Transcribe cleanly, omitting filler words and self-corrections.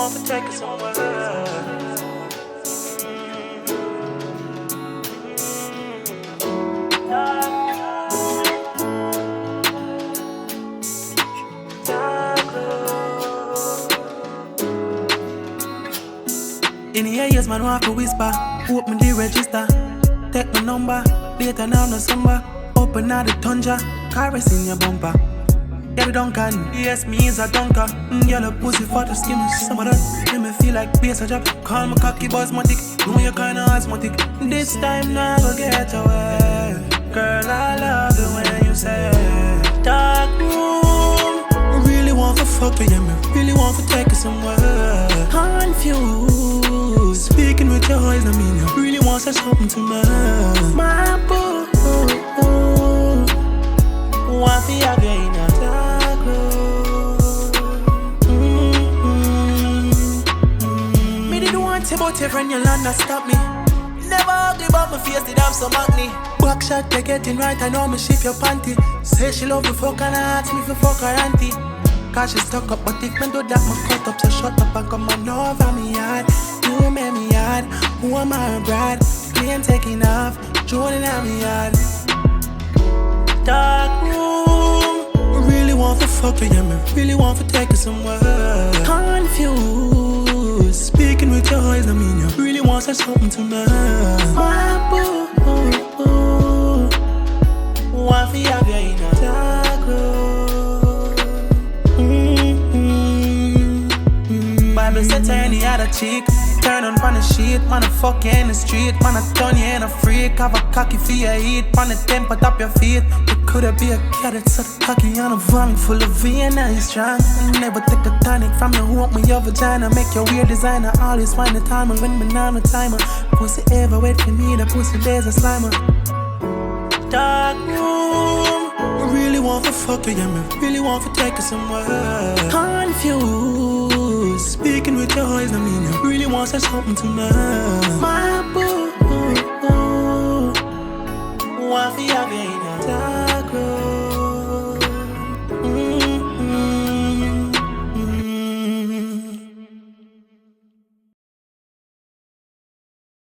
want to take it somewhere. In the years, man, want to whisper. Open the register. Take my number. Later now, no summer. Open out the tundra. Caress in your bumper. Yeah, the Duncan. Yes, me is a dunker. Yellow pussy for the skin. Some of that make me feel like bass a drop. Call me cocky basmatic. Know you kinda asthmatic. This time now I go get away. Girl, I love the way you say dark room. Really want to fuck you, yeah, me really want to take you somewhere. Confused. Speaking with your eyes, I mean you really want to say something to me. My boo, want to have you in a dark room. Me didn't want to, but every you land that stop me. Never ugly, but my face did have some acne. Back shot, they getting right, I know me shift your panty. Say she love the fuck and I ask me for fuck her auntie. Cause she stuck up, but if me do that, me cut up. So shut up and come on over me yard. You made me yard, who am I bride? Plane taking off, Jordan at me yard. Dark room, really want to fuck you, yeah, me really want to take you somewhere. Confused, speaking with your eyes, I mean you really want to say something to me. My boo, want to have you in a dark room. Bible said to any other cheek. Turn on the sheet, man, I fuck you in the street. Man, I turn you in a freak. Have a cocky for your heat. Pan the temper top your feet. You coulda be a cat, it's so cocky on a van full of V and I strong. Never take a tonic from your womb with your vagina. Make your weird designer. Always find the time when me not no timer. Pussy ever wait for me, the pussy days a slimer. Dark room, really want to fuck you, yeah, me really want to take you somewhere. Confused, speaking with your eyes, I mean you really want to say something to me. My boo, want to have you in